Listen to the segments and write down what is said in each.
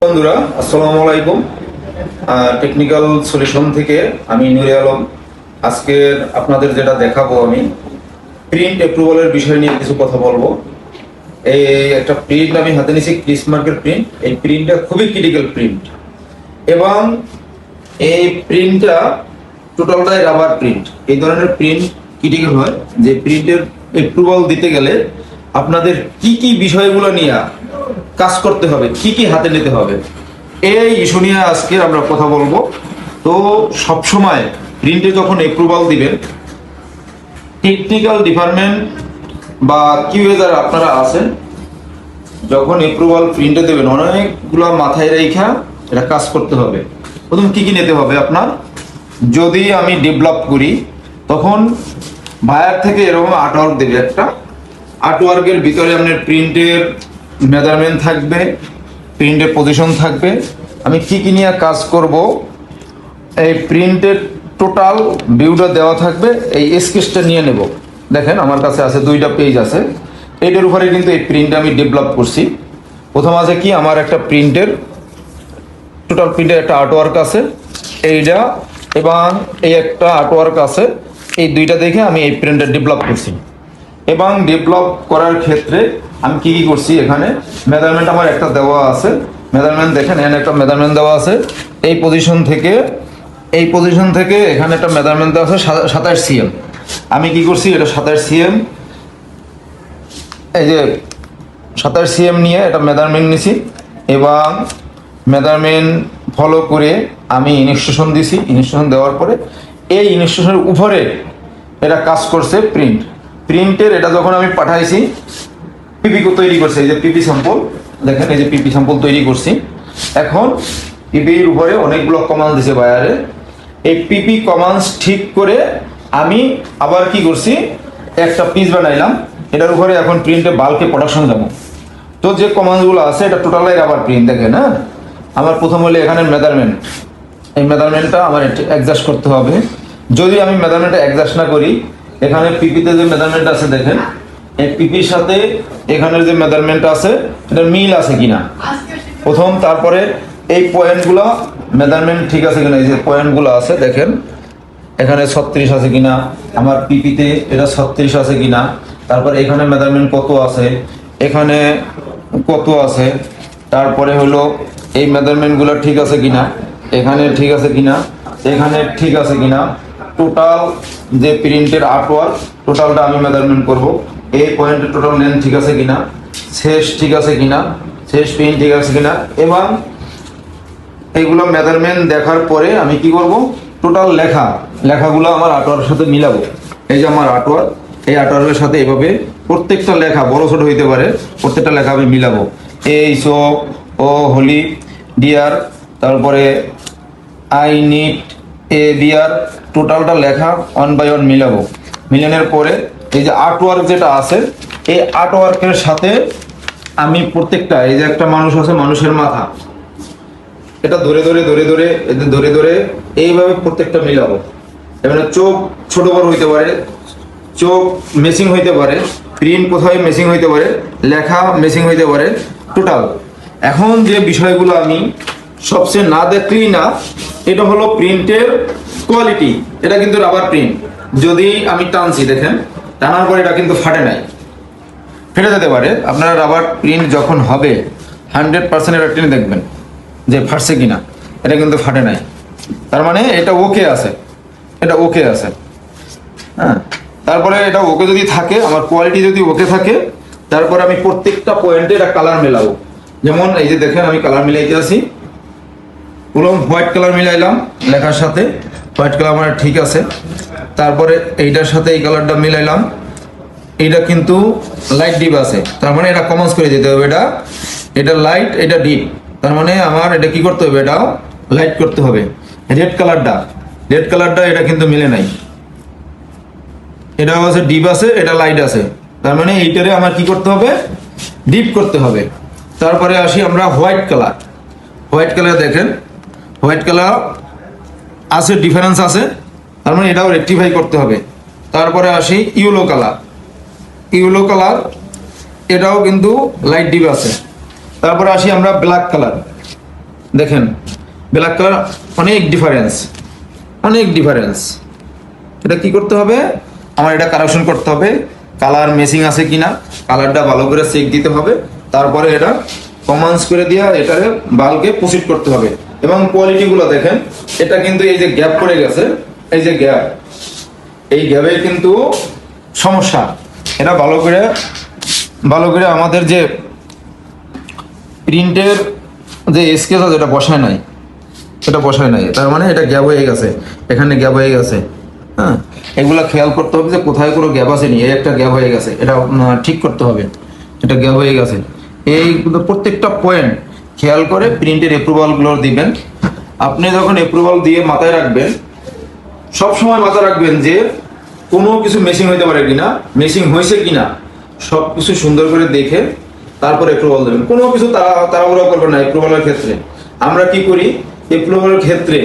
বন্ধুরা, আসসালামু আলাইকুম। টেকনিক্যাল সলিউশন থেকে আমি নুরে আলম। আজকের আপনাদের যেটা দেখাবো, আমি প্রিন্ট অ্যাপ্রুভালের বিষয় নিয়ে কিছু কথা বলবো। এই একটা প্রিন্ট আমি হাতে নিয়েছি, ক্রিসমার্কের প্রিন্ট। এই প্রিন্টটা খুবই ক্রিটিক্যাল প্রিন্ট, এবং এই প্রিন্টটা টোটালটাই রাবার প্রিন্ট। এই ধরনের প্রিন্ট ক্রিটিক্যাল হয় যে প্রিন্টের অ্যাপ্রুভাল দিতে গেলে আপনাদের কি কি বিষয়গুলো নিয়ে কাজ করতে হবে, কি কি হাতে নিতে হবে, এই ইস্যু নিয়ে আজকে আমরা কথা বলবো। তো সবসময় প্রিন্টে যখন অ্যাপ্রুভাল দিবেন, টেকনিক্যাল ডিপার্টমেন্ট বা কিউএ যারা আপনারা আছেন, যখন অ্যাপ্রুভাল প্রিন্টে দেবেন অনেকগুলো মাথায় রেখা এটা কাজ করতে হবে। প্রথম কি কি নিতে হবে আপনার, যদি আমি ডেভেলপ করি তখন বায়ার থেকে এরকম আর্টওয়ার্ক দেবে। একটা আর্টওয়ার্কের ভিতরে আপনার প্রিন্টের মেজারমেন্ট থাকবে, প্রিন্টের পজিশন থাকবে, আমি কি কি নিয়ে কাজ করব এই প্রিন্টের টোটাল ভিউটা দেওয়া থাকবে। এই স্কেচটা নিয়ে নেব। দেখেন আমার কাছে আছে 2টা পেজ আছে, এইটার উপরে কিন্তু এই প্রিন্টটা আমি ডেভেলপ করছি। প্রথম আছে কি, আমার একটা প্রিন্টের টোটাল প্রিন্টের একটা আর্টওয়ার্ক আছে এইটা, এবং এই একটা আর্টওয়ার্ক আছে। এই দুইটা দেখে আমি এই প্রিন্টটা ডেভেলপ করছি। এবং ডেভেলপ করার ক্ষেত্রে আমি কি কি করছি, এখানে মেজারমেন্ট আমার একটা দেওয়া আছে। মেজারমেন্ট দেখেন, এখানে একটা মেজারমেন্ট দেওয়া আছে। এই পজিশন থেকে এখানে একটা মেজারমেন্ট দেওয়া আছে 27 সিএম। আমি কি করছি, এটা 27 সিএম, এই যে 27 সিএম নিয়ে এটা মেজারমেন্ট নিছি, এবং মেজারমেন্ট ফলো করে আমি ইনস্ট্রাকশন দিছি। ইনস্ট্রাকশন দেওয়ার পরে এই ইনস্ট্রাকশনের উপরে এটা কাজ করছে প্রিন্টের। এটা যখন আমি পাঠাইছি, পিপি তৈরি করছে, এই যে পিপি স্যাম্পল দেখেন, এই যে পিপি স্যাম্পল তৈরি করছি। এখন পিপির উপরে অনেকগুলো কমান্ড দিছে বায়ারে। এই পিপি কমান্ডস ঠিক করে আমি আবার কি করছি, একটা পিস বানাইলাম। এটার উপরে এখন প্রিন্টে বাল্কে প্রোডাকশন যাব। তো যে কমান্ডগুলো আছে এটা টোটালাই আবার প্রিন্ট। দেখেন, হ্যাঁ, আমার প্রথম হলে এখানে মেজারমেন্ট, এই মেজারমেন্টটা আমার অ্যাডজাস্ট করতে হবে। যদি আমি মেজারমেন্টটা অ্যাডজাস্ট না করি, এখানে পিপিতে যে মেজারমেন্ট আছে দেখেন, এই পিপির সাথে এখানের যে মেজারমেন্ট আছে এটা মিল আছে কিনা প্রথম। তারপরে এই পয়েন্টগুলো মেজারমেন্ট ঠিক আছে কিনা, এই যে পয়েন্টগুলো আছে দেখেন, এখানে 36 আছে কিনা, আমার পিপিতে এটা 36 আছে কিনা। তারপরে এখানে মেজারমেন্ট কত আছে, এখানে কত আছে, তারপরে হলো এই মেজারমেন্টগুলো ঠিক আছে কিনা, এখানে ঠিক আছে কিনা, এখানে ঠিক আছে কিনা। টোটাল যে প্রিন্টের আর্টওয়ার্ক টোটালটা আমি মেজারমেন্ট করব। এই পয়েন্টের টোটাল লেন্থ ঠিক আছে কিনা, শেষ ঠিক আছে কিনা, শেষ প্রিন্ট ঠিক আছে কিনা। এবং এইগুলো মেজারমেন্ট দেখার পরে আমি কি করব, টোটাল লেখাগুলো আমার আর্টওয়ার্কের সাথে মিলাবো। এই যে আমার আর্টওয়ার্ক, এই আর্টওয়ার্কের সাথে এভাবে প্রত্যেকটা লেখা বড় ছোট হইতে পারে, প্রত্যেকটা লেখা আমি মিলাবো। এই সো, ও হোলি, ডিয়ার, তারপরে আই নিড এ বিয়ার, টোটালটা লেখা 1 বাই 1 মিলাবো। মিলানোর পরে এই যে আর্টওয়ার্ক যেটা আছে, এই আর্টওয়ার্কের সাথে আমি প্রত্যেকটা, এই যে একটা মানুষ আছে, মানুষের মাথা, এটা ধরে ধরে এইভাবে প্রত্যেকটা মিলাবো। এবারে চোখ ছোট বড় হইতে পারে, চোখ মেসিং হইতে পারে, প্রিন্ট কোথায় মেসিং হইতে পারে, লেখা মেসিং হইতে পারে, টোটাল। এখন যে বিষয়গুলো আমি সবচেয়ে না দেখলেই না, এটা হলো প্রিন্টের কোয়ালিটি। এটা কিন্তু রাবার প্রিন্ট। যদি আমি টানছি, দেখেন টানার পরে এটা কিন্তু ফাটে নাই, ফেটে যেতে পারে। আপনারা রাবার প্রিন্ট যখন হবে 100% এটা টেনে দেখবেন যে ফাটছে কিনা, এটা কিন্তু ফাটে নাই, তার মানে এটা ওকে আছে, এটা ওকে আছে। হ্যাঁ, তারপরে এটা ওকে যদি থাকে, আমার কোয়ালিটি যদি ওকে থাকে, তারপরে আমি প্রত্যেকটা পয়েন্টে এটা কালার মেলাবো। যেমন এই যে দেখেন, আমি কালার মিলাইতে আসি, পুরো হোয়াইট কালার মিলাইলাম লেখার সাথে, হোয়াইট কালার আমার ঠিক আছে। তারপরে এইটার সাথে এই কালারটা মিলাইলাম, এইটা কিন্তু লাইট ডিপ আছে, তার মানে এটা কমান্স করে দিতে হবে। এটা লাইট, এটা ডিপ, তার মানে আমার এটা কি করতে হবে, এটাও লাইট করতে হবে। রেড কালারটা এটা কিন্তু মিলে নাই, এটা আছে ডিপ আছে, এটা লাইট আছে, তার মানে এইটারে আমার কি করতে হবে, ডিপ করতে হবে। তারপরে আসি আমরা হোয়াইট কালার দেখেন, হোয়াইট কালার আছে, ডিফারেন্স আছে, তার মানে এটাও রেকটিফাই করতে হবে। তারপরে আসি ইয়েলো কালার, এটাও কিন্তু লাইট ডিপ আছে। তারপরে আসি আমরা ব্ল্যাক দেখেন ব্ল্যাক কালার অনেক ডিফারেন্স, অনেক ডিফারেন্স। এটা কি করতে হবে, আমার এটা কারেকশন করতে হবে, কালার মেসিং আছে কিনা কালারটা ভালো করে চেক দিতে হবে, তারপরে এটা কমান্স করে দিয়া এটারে বাল্কে প্রসিড করতে হবে। এবং কোয়ালিটিগুলো দেখেন, এটা কিন্তু এই যে গ্যাপ পড়ে গেছে, এই যে গ্যাপ, এই গ্যাপে কিন্তু সমস্যা। এটা ভালো করে আমাদের যে প্রিন্টের যে স্কেচ আছে এটা বসায় নাই, তার মানে এটা গ্যাপ হয়ে গেছে, এখানে গ্যাপ হয়ে গেছে। হ্যাঁ, এগুলা খেয়াল করতে হবে যে কোথায় কোনো গ্যাপ আছে নি, এই একটা গ্যাপ হয়ে গেছে, এটা ঠিক করতে হবে, এটা গ্যাপ হয়ে গেছে। এই প্রত্যেকটা পয়েন্ট খেয়াল করে প্রিন্টের অ্যাপ্রুভালগুলো দিবেন। আপনি যখন অ্যাপ্রুভাল দিয়ে মাথায় রাখবেন, সব সময় মাথায় রাখবেন যে কোনো কিছু মেশিং হইতে পারে কিনা, মেশিং হয়েছে কিনা সব কিছু সুন্দর করে দেখে তারপর অ্যাপ্রুভাল দেবেন। কোনো কিছু তাড়াহুড়া করবেন না অ্যাপ্রুভালের ক্ষেত্রে। আমরা কি করি, অ্যাপ্রুভালের ক্ষেত্রে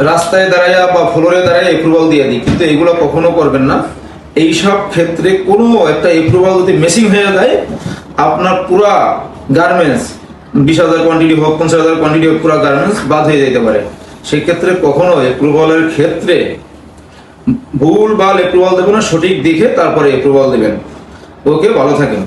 রাস্তায় দাঁড়াইয়া বা ফ্লোরে দাঁড়াইয়া অ্যাপ্রুভাল দিয়ে দিই, কিন্তু এগুলো কখনো করবেন না। এইসব ক্ষেত্রে কোনো একটা অ্যাপ্রুভাল যদি মেশিং হয়ে যায়, আপনার পুরা গার্মেন্টস 20,000 কোয়ান্টিটি হোক 50,000 কোয়ান্টিটি হোক, পুরা গার্মেন্টস বাদ হয়ে যেতে পারে। সেই ক্ষেত্রে কখনো অ্যাপ্রুভালের ক্ষেত্রে ভুল বা অ্যাপ্রুভাল দেবেন না, সঠিক দেখে তারপরে অ্যাপ্রুভাল দেবেন। ওকে, ভালো থাকেন।